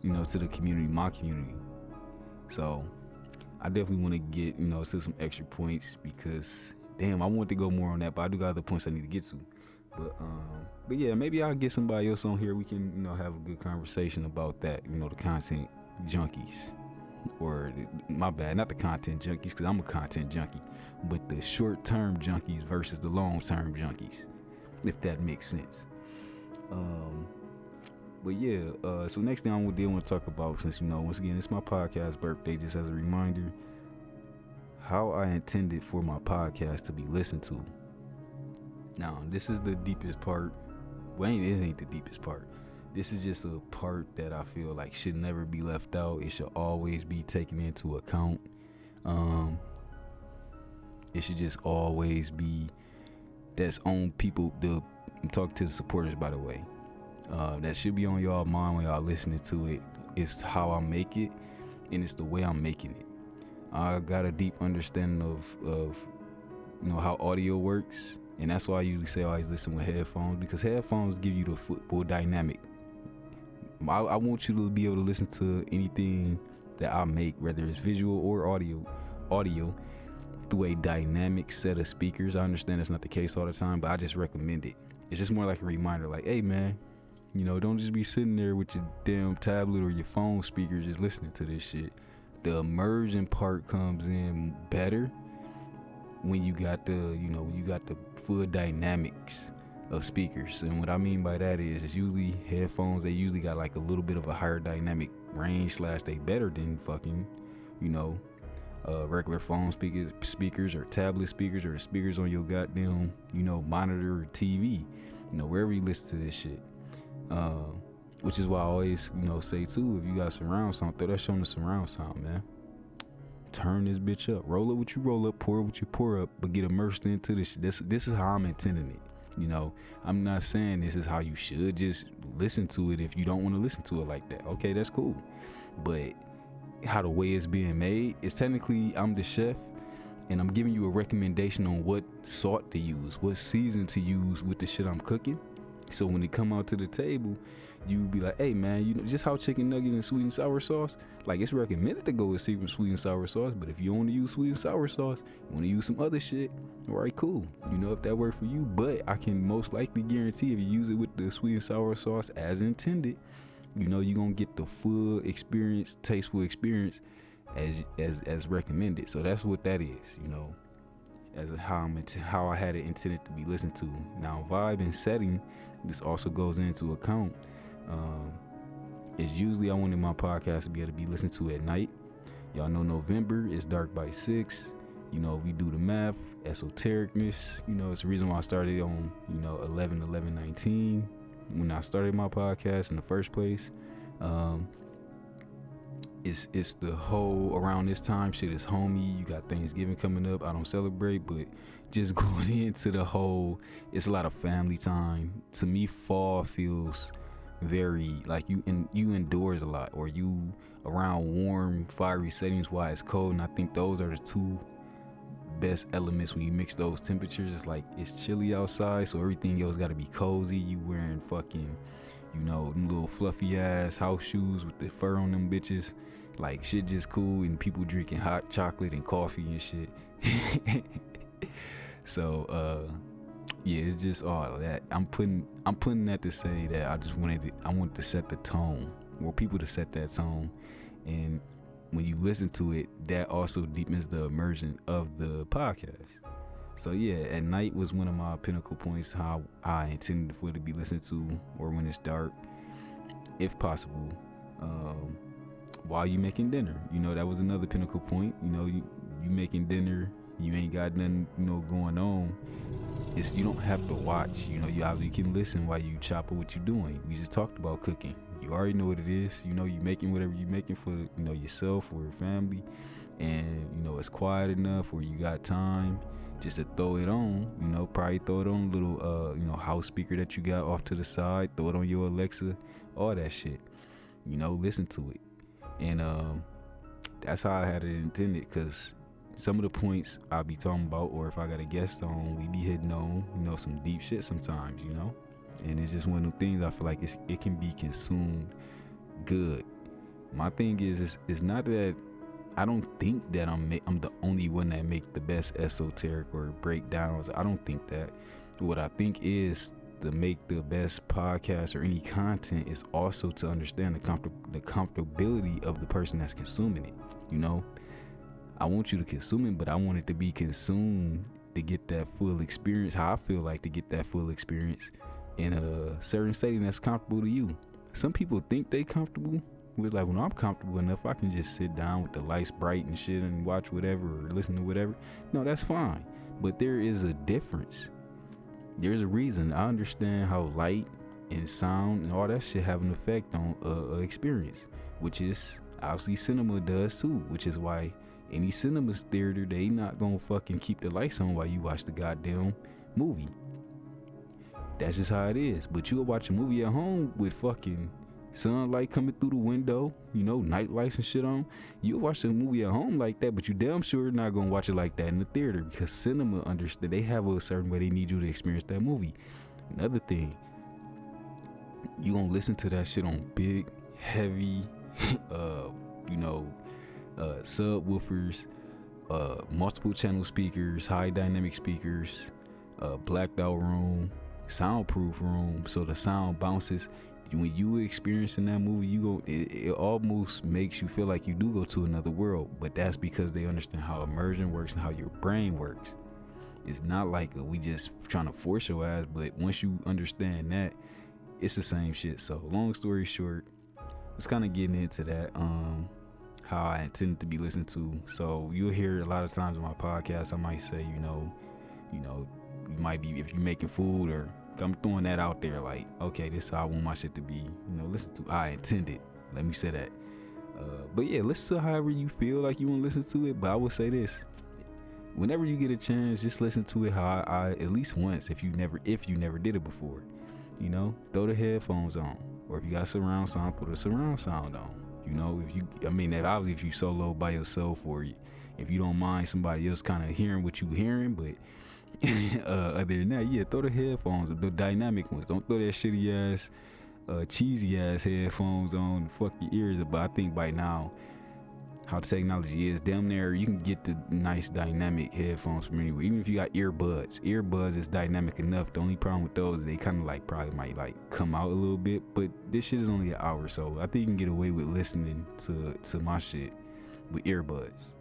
to the community, my community. So I definitely want to get to some extra points, because damn, I want to go more on that, but I do got other points I need to get to. But yeah, maybe I'll get somebody else on here, we can have a good conversation about that, the content junkies. Or my bad, not the content junkies, because I'm a content junkie, but the short-term junkies versus the long-term junkies, if that makes sense. But yeah, so next thing I want to talk about, since once again, it's my podcast birthday, just as a reminder, how I intended for my podcast to be listened to. Now, this is the deepest part. Well, it ain't the deepest part. This is just a part that I feel like should never be left out. It should always be taken into account. It should just always be that's on people. I'm talking to the supporters, by the way. That should be on y'all mind when y'all listening to it. It's how I make it, and it's the way I'm making it. I got a deep understanding of how audio works, and that's why I usually say I always listen with headphones, because headphones give you the full dynamic. I want you to be able to listen to anything that I make, whether it's visual or audio through a dynamic set of speakers. I understand that's not the case all the time, but I just recommend it. It's just more like a reminder, like, hey man, don't just be sitting there with your damn tablet or your phone speakers just listening to this shit. The immersion part comes in better when you got the full dynamics of speakers. And what I mean by that is, it's usually headphones, they usually got like a little bit of a higher dynamic range / they better than fucking regular phone speakers or tablet speakers or the speakers on your goddamn monitor or TV, wherever you listen to this shit. Which is why I always say too, if you got surround sound, throw that shit on the surround sound, man. Turn this bitch up, roll up what you roll up, pour what you pour up, but get immersed into this shit. This is how I'm intending it. I'm not saying this is how you should just listen to it if you don't want to listen to it like that. Okay, that's cool. But how the way it's being made is technically, I'm the chef and I'm giving you a recommendation on what salt to use, what season to use with the shit I'm cooking. So when it come out to the table, you be like, hey man, just how chicken nuggets and sweet and sour sauce, like it's recommended to go with sweet and sour sauce, but if you want to use sweet and sour sauce, you want to use some other shit, all right, cool. if that worked for you, but I can most likely guarantee if you use it with the sweet and sour sauce as intended, you're gonna get the full experience, tasteful experience as recommended. So that's what that is, as how I had it intended to be listened to. Now, vibe and setting, this also goes into account. It's usually I wanted my podcast to be able to be listened to at night. Y'all know November is dark by 6. We do the math, esotericness. It's the reason why I started on 11/11/19 when I started my podcast in the first place. It's the whole around this time shit is homey. You got Thanksgiving coming up. I don't celebrate, but just going into the whole, it's a lot of family time. To me, fall feels very like you indoors a lot, or you around warm, fiery settings while it's cold. And I think those are the two best elements when you mix those temperatures. It's like it's chilly outside, so everything else got to be cozy. You wearing fucking them little fluffy ass house shoes with the fur on them bitches, like shit just cool, and people drinking hot chocolate and coffee and shit. So yeah, it's just all that. I'm putting that to say that I wanted to set the tone, or people to set that tone, and when you listen to it, that also deepens the immersion of the podcast. So yeah, at night was one of my pinnacle points, how I intended for it to be listened to, or when it's dark, if possible, while you making dinner. That was another pinnacle point. You making dinner, you ain't got nothing going on. You don't have to watch. You can listen while you chop what you're doing. We just talked about cooking. You already know what it is. You making whatever you're making for yourself or your family, and it's quiet enough where you got time just to throw it on. Probably throw it on a little house speaker that you got off to the side. Throw it on your Alexa, all that shit. Listen to it, and that's how I had it intended. Cause some of the points I'll be talking about, or if I got a guest on, we be hitting on some deep shit sometimes. And it's just one of them things I feel like it can be consumed good. My thing is it's not that I don't think that I'm the only one that make the best esoteric or breakdowns. I don't think that. What I think is to make the best podcast or any content is also to understand the comfortability of the person that's consuming it. I want you to consume it, but I want it to be consumed to get that full experience, how I feel like to get that full experience in a certain setting that's comfortable to you. Some people think they comfortable with, like, when I'm comfortable enough, I can just sit down with the lights bright and shit and watch whatever or listen to whatever. No, that's fine. But there is a difference. There's a reason. I understand how light and sound and all that shit have an effect on experience, which is obviously cinema does too, which is why any cinema theater, they not gonna fucking keep the lights on while you watch the goddamn movie. That's just how it is. But you'll watch a movie at home with fucking sunlight coming through the window, you know, night lights and shit on. You watch the movie at home like that, but you damn sure not gonna watch it like that in the theater, because cinema understand, they have a certain way they need you to experience that movie. Another thing, you gonna listen to that shit on big, heavy, subwoofers, multiple channel speakers, high dynamic speakers, blacked out room, soundproof room, so the sound bounces. When you experiencing that movie, it almost makes you feel like you do go to another world, but that's because they understand how immersion works and how your brain works. It's not like we just trying to force your ass, but once you understand that, it's the same shit. So long story short, I was kind of getting into that, how I intended to be listened to. So you'll hear a lot of times on my podcast, I might say, you might be, if you're making food, or I'm throwing that out there, like, okay, this is how I want my shit to be, listen to. I intended. Let me say that. But yeah, listen to however you feel like you want to listen to it. But I will say this: whenever you get a chance, just listen to it how I at least once. If you never did it before, throw the headphones on, or if you got surround sound, put a surround sound on. If you solo by yourself, or if you don't mind somebody else kind of hearing what you hearing, but. Other than that, yeah, throw the headphones, the dynamic ones. Don't throw that shitty ass, cheesy ass headphones on. Fuck your ears. But I think by now, how the technology is, damn near you can get the nice dynamic headphones from anywhere. Even if you got earbuds is dynamic enough. The only problem with those, they kind of probably might come out a little bit. But this shit is only an hour, so I think you can get away with listening to my shit with earbuds.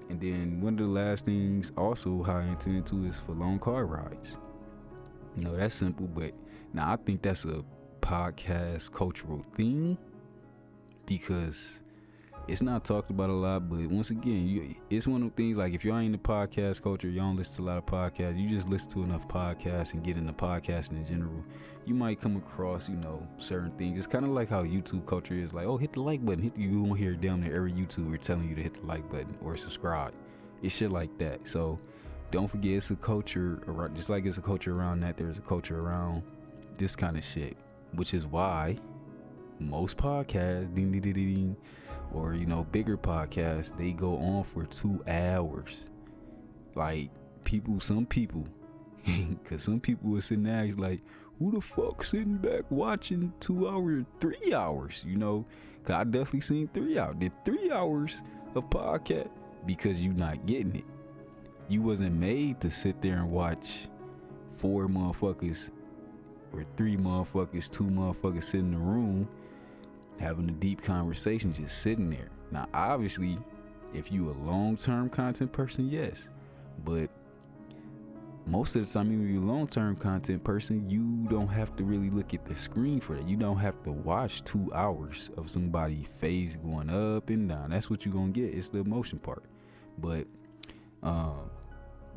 And then one of the last things also how I intended to is for long car rides. That's simple, but now I think that's a podcast cultural thing, because it's not talked about a lot. But once again, it's one of the things, like, if y'all ain't in the podcast culture, y'all don't listen to a lot of podcasts, you just listen to enough podcasts and get into podcasting in general, you might come across, certain things. It's kind of like how YouTube culture is, like, oh, hit the like button. You won't hear damn near every YouTuber telling you to hit the like button or subscribe. It's shit like that. So don't forget, it's a culture around, just like it's a culture around that, there's a culture around this kind of shit, which is why most podcasts, or bigger podcasts, they go on for 2 hours. Like, some people because some people were sitting there like, who the fuck sitting back watching 2 hours, 3 hours, because I definitely seen 3 hours. Did 3 hours of podcast, because you not getting it. You wasn't made to sit there and watch 4 motherfuckers or 3 motherfuckers, 2 motherfuckers sitting in the room having a deep conversation, just sitting there. Now, obviously, if you a long-term content person, yes, but most of the time, even if you're a long-term content person, you don't have to really look at the screen for that. You don't have to watch 2 hours of somebody's face going up and down. That's what you're gonna get. It's the emotion part. But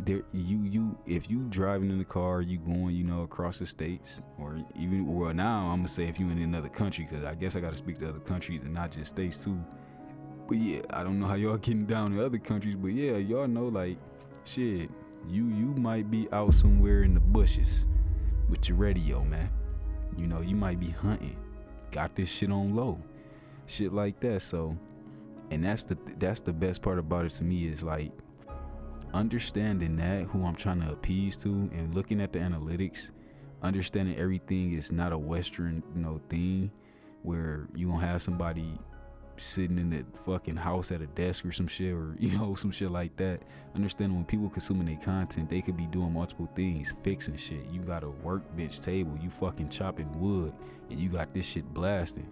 if you driving in the car, you going, across the states, or now I'm gonna say if you in another country, because I guess I gotta speak to other countries and not just states too. But yeah, I don't know how y'all getting down in other countries, but yeah, y'all know, like, shit, you might be out somewhere in the bushes with your radio, man. You might be hunting, got this shit on low, shit like that. So, and that's the best part about it to me, is like understanding that who I'm trying to appease to, and looking at the analytics, understanding everything is not a Western, thing where you gonna have somebody sitting in the fucking house at a desk or some shit, or some shit like that. Understanding when people consuming their content, they could be doing multiple things, fixing shit. You got a workbench table, you fucking chopping wood, and you got this shit blasting.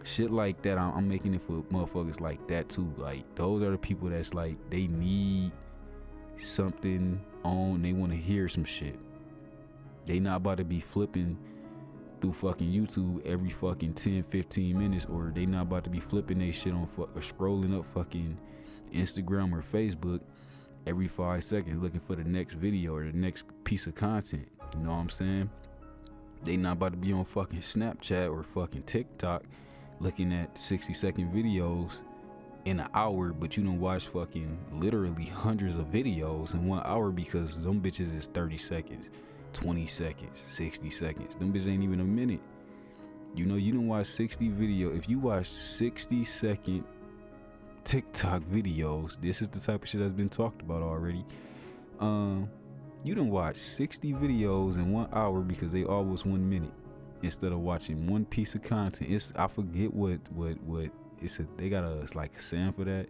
Shit like that, I'm making it for motherfuckers like that too. Like, those are the people that's like, they need something on, they want to hear some shit. They not about to be flipping through fucking YouTube every fucking 10-15 minutes, or they not about to be flipping they shit on or scrolling up fucking Instagram or Facebook every 5 seconds looking for the next video or the next piece of content. You know what I'm saying? They not about to be on fucking Snapchat or fucking TikTok looking at 60-second videos in an hour, but you don't watch fucking literally hundreds of videos in 1 hour, because them bitches is 30 seconds, 20 seconds, 60 seconds. Them bitches ain't even a minute. You know, you don't watch 60 video. If you watch 60-second TikTok videos, this is the type of shit that's been talked about already. You done watch 60 videos in 1 hour because they all was 1 minute instead of watching one piece of content. I forget what it's they got a like a saying for that.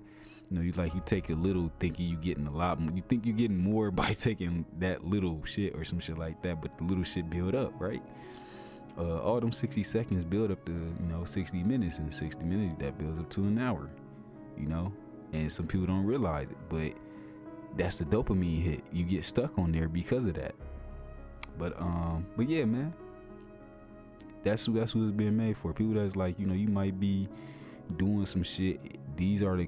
You know, you take a little thinking you getting a lot more. You think you're getting more by taking that little shit or some shit like that, but the little shit build up, right? All them 60 seconds build up to 60 minutes, and 60 minutes that builds up to an hour. And some people don't realize it, but that's the dopamine hit. You get stuck on there because of that. But yeah, man, that's what it's being made for. People that's like, you might be doing some shit. These are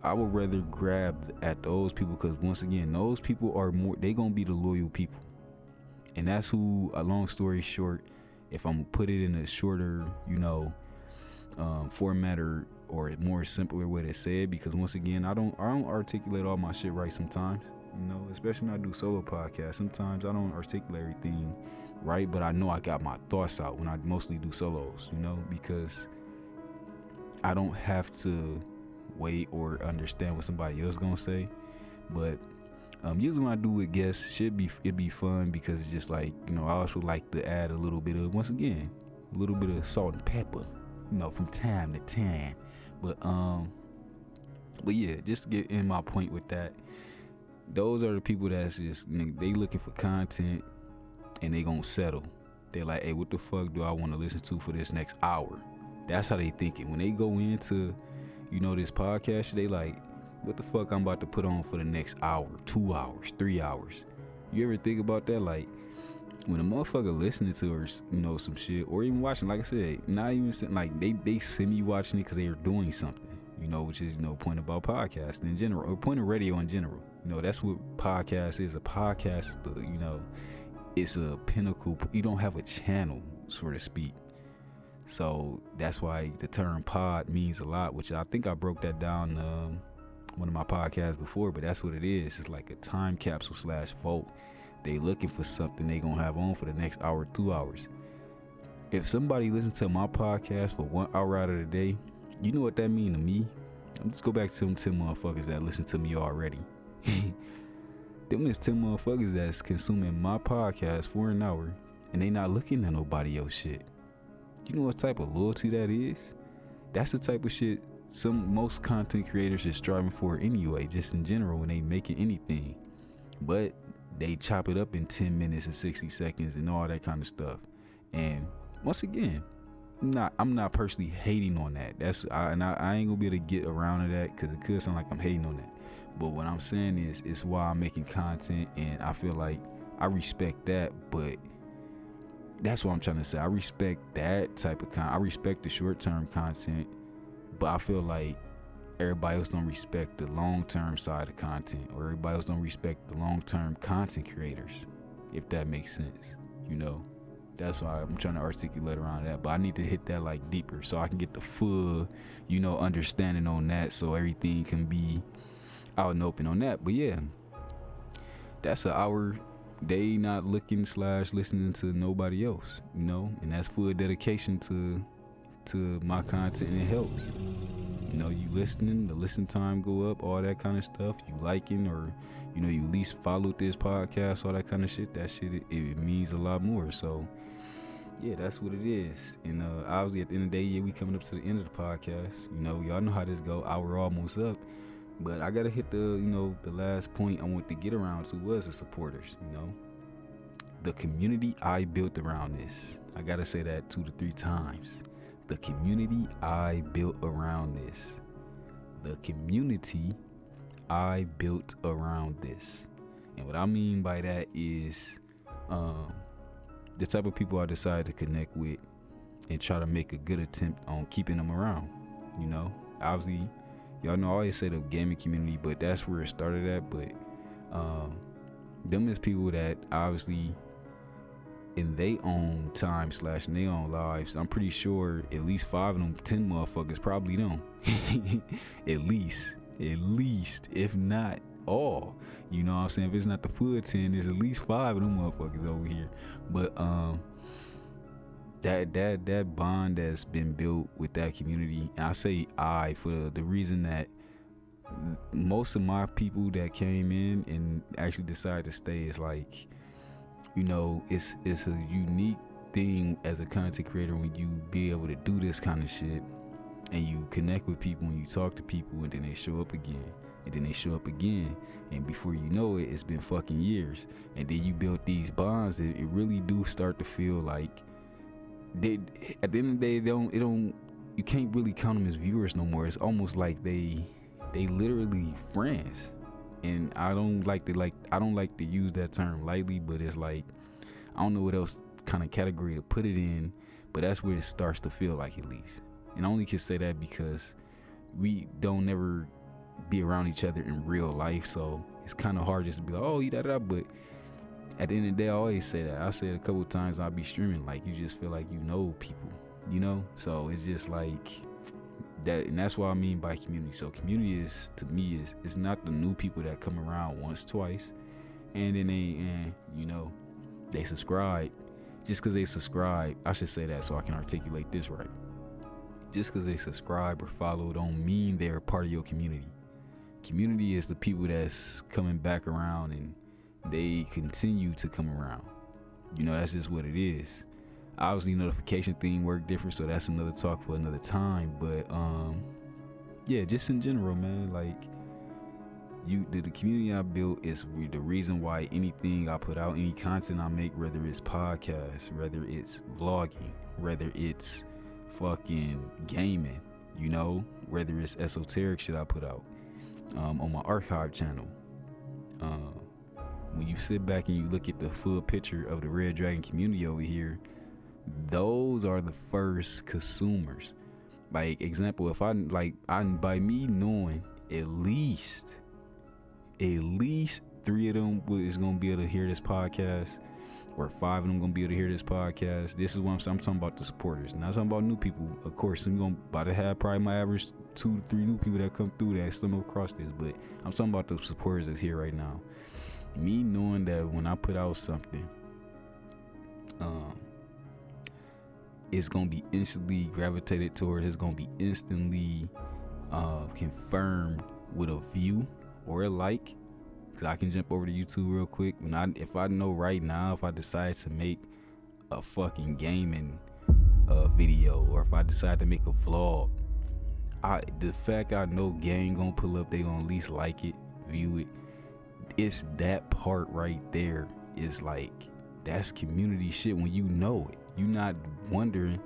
I would rather grab at those people, because once again, those people are more, they gonna be the loyal people. And that's who, a long story short, if I'm gonna put it in a shorter, format or more simpler way to say it, because once again, I don't articulate all my shit right sometimes, especially when I do solo podcasts. Sometimes I don't articulate everything right, but I know I got my thoughts out when I mostly do solos, because I don't have to wait or understand what somebody else gonna say. But usually when I do with guests, it'd be fun, because it's just like, I also like to add a little bit of, once again, a little bit of salt and pepper, from time to time. But yeah, just to get in my point with that, those are the people that's just, they looking for content and they gonna settle. They're like, hey, what the fuck do I want to listen to for this next hour? That's how they thinking. When they go into, this podcast, they like, what the fuck I'm about to put on for the next hour, 2 hours, 3 hours? You ever think about that? Like, when a motherfucker listening to her, some shit, or even watching, like I said, not even like they semi watching it because they are doing something, which is, point about podcast in general, or point of radio in general. That's what podcast is. A podcast is it's a pinnacle. You don't have a channel, so to speak. So that's why the term pod means a lot, which I think I broke that down one of my podcasts before, but that's what it is. It's like a time capsule / vote. They looking for something they gonna have on for the next hour, 2 hours. If somebody listens to my podcast for 1 hour out of the day, you know what that mean to me? I'm just go back to them 10 motherfuckers that listen to me already. Them is 10 motherfuckers that's consuming my podcast for an hour, and they not looking at nobody else shit. You know what type of loyalty that is? That's the type of shit most content creators is striving for anyway, just in general, when they making anything. But they chop it up in 10 minutes and 60 seconds and all that kind of stuff. And once again, I'm not personally hating on that. I ain't gonna be able to get around to that, because it could sound like I'm hating on that. But what I'm saying is, it's why I'm making content, and I feel like I respect that. But that's what I'm trying to say. I respect that type of I respect the short-term content, but I feel like everybody else don't respect the long-term side of content, or everybody else don't respect the long-term content creators, if that makes sense. That's why I'm trying to articulate around that. But I need to hit that like deeper, so I can get the full, understanding on that, so everything can be out and open on that. But yeah, that's an hour. They not looking / listening to nobody else, and that's full dedication to my content, and it helps. You listening, the listen time go up, all that kind of stuff. You liking, or you at least followed this podcast, all that kind of shit. That shit, it means a lot more. So yeah, that's what it is. And obviously at the end of the day, yeah, we coming up to the end of the podcast. Y'all know how this go. Hour almost up. But I gotta hit the last point I want to get around to was the supporters. The community I built around this. I gotta say that 2 to 3 times. The community I built around this. The community I built around this. And what I mean by that is the type of people I decided to connect with and try to make a good attempt on keeping them around. Obviously, y'all know I always say the gaming community, but that's where it started at. But them is people that obviously in their own time / in their own lives, I'm pretty sure at least 5 of them 10 motherfuckers probably don't. at least, if not all. You know what I'm saying? If it's not the full 10, there's at least 5 of them motherfuckers over here. But that bond that's been built with that community, and I say for the reason that most of my people that came in and actually decided to stay is like, it's a unique thing as a content creator when you be able to do this kind of shit and you connect with people and you talk to people and then they show up again and then they show up again, and before you know it, it's been fucking years, and then you build these bonds that it really do start to feel like they, at the end of the day, you can't really count them as viewers no more. It's almost like they literally friends, and I don't like to use that term lightly, but it's like, I don't know what else kind of category to put it in, but that's where it starts to feel like, at least. And I only can say that because we don't never be around each other in real life, so it's kind of hard just to be like, oh, you da. But at the end of the day, I always say that. I said a couple of times I'll be streaming, like, you just feel like you know people, so it's just like that. And that's what I mean by community. So community is, to me, it's not the new people that come around once, twice, and then they subscribe. Just because they subscribe, I should say that so I can articulate this right. Just because they subscribe or follow don't mean they're part of your community. Community is the people that's coming back around, and they continue to come around. That's just what it is. Obviously, notification thing work different, so that's another talk for another time. But yeah, just in general, man, like, the community I built is the reason why anything I put out, any content I make, whether it's podcasts, whether it's vlogging, whether it's fucking gaming, whether it's esoteric shit I put out on my archive channel. When you sit back and you look at the full picture of the Red Dragon community over here, those are the first consumers. Like, example, if by me knowing at least 3 of them is gonna be able to hear this podcast, or 5 of them gonna be able to hear this podcast. This is what I'm saying. I'm talking about the supporters, not talking about new people. Of course, I'm about to have probably my average 2 to 3 new people that come through that stumble across this, but I'm talking about the supporters that's here right now. Me knowing that when I put out something, it's gonna be instantly gravitated towards. It's gonna be instantly confirmed with a view or a like. Cause I can jump over to YouTube real quick. If I know right now, if I decide to make a fucking gaming video, or if I decide to make a vlog, the fact I know gang gonna pull up, they gonna at least like it, view it. It's that part right there. Is like, that's community shit when you know it. You not wondering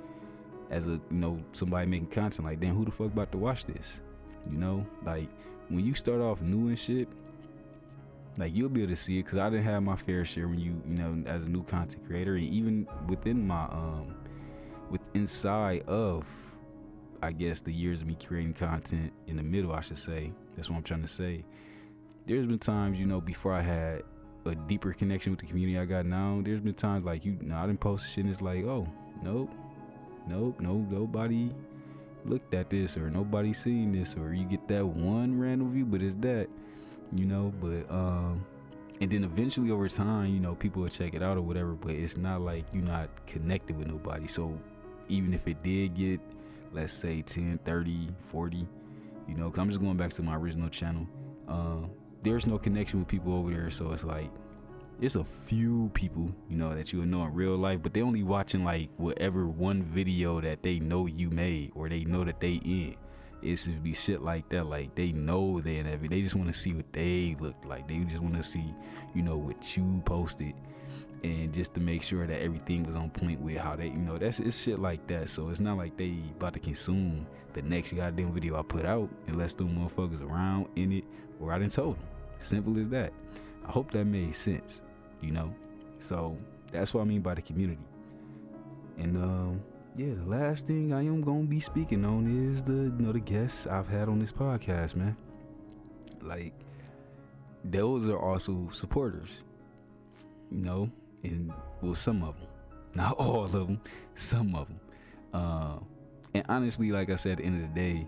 as a somebody making content like, damn, who the fuck about to watch this? Like, when you start off new and shit, like, you'll be able to see it, because I didn't have my fair share when you as a new content creator, and even within my inside of, I guess, the years of me creating content, in the middle, I should say, that's what I'm trying to say, there's been times, before I had a deeper connection with the community I got now, there's been times like, I didn't post shit and it's like, oh, nope, nobody looked at this, or nobody seen this, or you get that one random view, but it's that, but and then eventually over time, people will check it out or whatever, but it's not like you're not connected with nobody. So even if it did get, let's say 10, 30, 40, cause I'm just going back to my original channel, there's no connection with people over there, so it's like, it's a few people, that you would know in real life, but they only watching like whatever one video that they know you made, or they know that they in. It's to be shit like that, like, they know they in that video. They just want to see what they look like. They just want to see, what you posted, and just to make sure that everything was on point with how they, it's shit like that. So it's not like they about to consume the next goddamn video I put out unless them motherfuckers around in it, or I done told them. Simple as that. I hope that made sense, So that's what I mean by the community. And yeah, the last thing I am gonna be speaking on is the guests I've had on this podcast, man. Like, those are also supporters, and well, some of them, not all of them, some of them. And honestly, like I said, at the end of the day,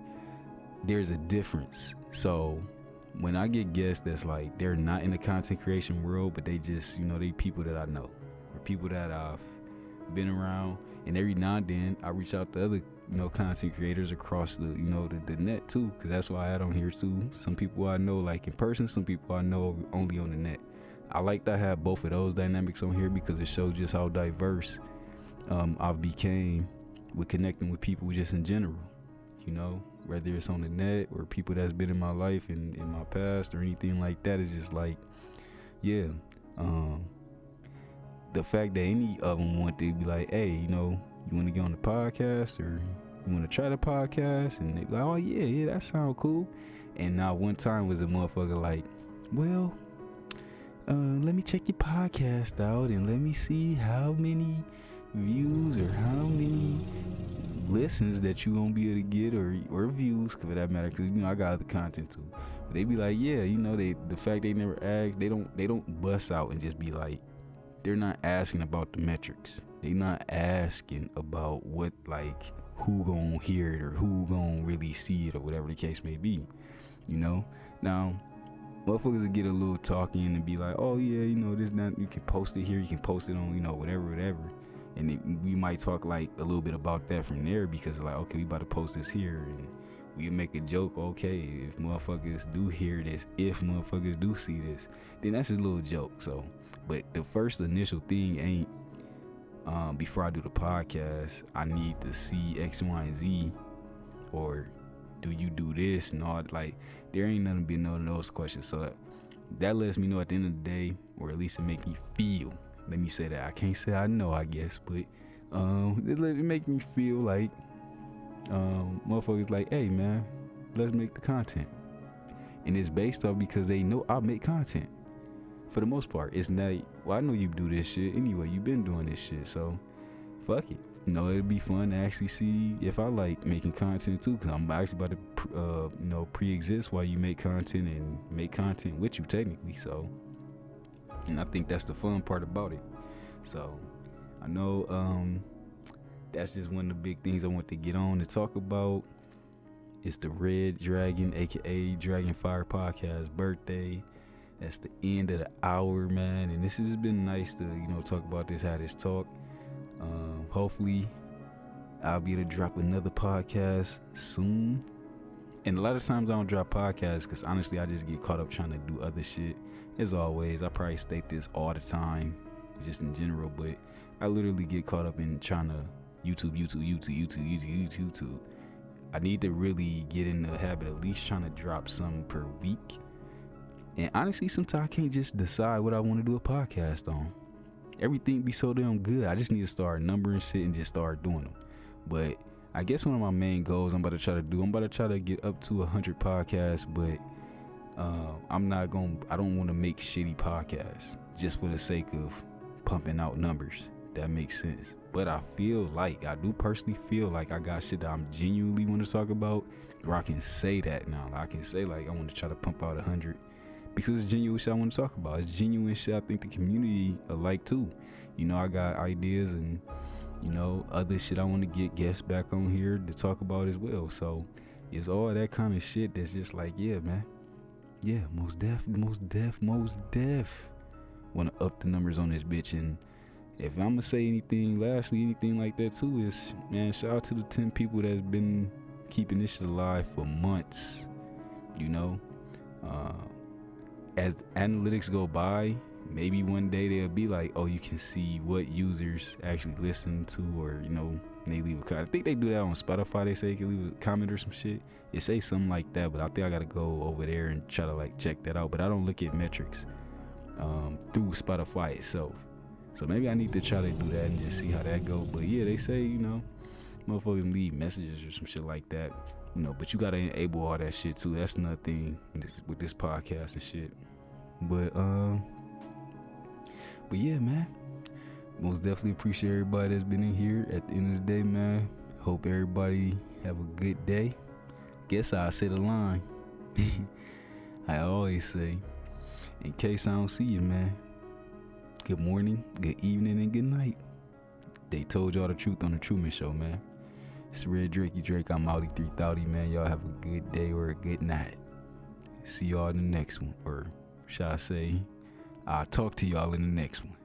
there's a difference. So when I get guests that's like, they're not in the content creation world, but they just, they people that I know, or people that I've been around. And every now and then I reach out to other, content creators across the, the net too, because that's why I add on here too. Some people I know like in person, some people I know only on the net. I like to have both of those dynamics on here because it shows just how diverse I've became with connecting with people just in general, whether it's on the net or people that's been in my life and in my past or anything like that. It's just like, yeah, the fact that any of them want to be like, hey, you want to get on the podcast or you want to try the podcast, and they be like, oh yeah, that sounds cool. And now one time was a motherfucker like, well, let me check your podcast out and let me see how many views or how many listens that you gonna be able to get or views, for that matter, because I got other content too. But they be like, yeah, the fact they never ask, they don't bust out and just be like, they're not asking about the metrics. They not asking about what, like, who gonna hear it or who gonna really see it or whatever the case may be. Now motherfuckers get a little talking and be like, oh yeah, this, that, you can post it here, you can post it on, whatever. And we might talk like a little bit about that from there, because like, okay, we about to post this here, and we make a joke, okay, if motherfuckers do hear this, if motherfuckers do see this, then that's a little joke. So, but the first initial thing ain't, before I do the podcast, I need to see X, Y, and Z, or do you do this and all. Like, there ain't nothing be no those questions. So that lets me know at the end of the day, or at least it make me feel. Let me say that. I can't say I know, I guess, but it make me feel like motherfuckers like, hey man, let's make the content. And it's based off because they know I make content. For the most part, it's not, well, I know you do this shit anyway. You've been doing this shit, so fuck it. It'd be fun to actually see if I like making content too, because I'm actually about to pre-exist while you make content and make content with you technically. So, and I think that's the fun part about it. So I know that's just one of the big things I want to get on to talk about. It's the Red Dragon, aka Dragonfire Podcast birthday. That's the end of the hour, man, and this has been nice to talk about this, have this talk. Hopefully I'll be able to drop another podcast soon. And a lot of times I don't drop podcasts because honestly I just get caught up trying to do other shit. As always, I probably state this all the time, just in general, but I literally get caught up in trying to YouTube. I need to really get in the habit of at least trying to drop some per week. And honestly, sometimes I can't just decide what I want to do a podcast on. Everything be so damn good. I just need to start numbering shit and just start doing them. But I guess one of my main goals I'm about to try to get up to 100 podcasts, but I don't want to make shitty podcasts just for the sake of pumping out numbers. That makes sense. But I do personally feel like I got shit that I'm genuinely want to talk about, where I can say that now. I can say like I want to try to pump out 100. Because it's genuine shit I want to talk about. It's genuine shit I think the community alike too. I got ideas and, other shit I want to get guests back on here to talk about as well. So it's all that kind of shit that's just like, yeah, man. Yeah, most def. Want to up the numbers on this bitch. And if I'm going to say anything like that too, is, man, shout out to the 10 people that's been keeping this shit alive for months, as analytics go by, maybe one day they'll be like, oh, you can see what users actually listen to, or they leave a comment. I think they do that on Spotify. They say you can leave a comment or some shit. It say something like that, but I think I gotta go over there and try to like check that out. But I don't look at metrics through Spotify itself, so maybe I need to try to do that and just see how that go. But yeah, they say motherfuckers leave messages or some shit like that. But you gotta enable all that shit too. That's another thing with this podcast and shit. But yeah, man. Most definitely appreciate everybody that's been in here. At the end of the day, man, hope everybody have a good day. Guess I'll say the line. I always say, in case I don't see you, man, good morning, good evening, and good night. They told y'all the truth on the Truman Show, man. It's Red Drakey Drake. I'm Audi 330, man. Y'all have a good day or a good night. See y'all in the next one. Or shall I say, I'll talk to y'all in the next one.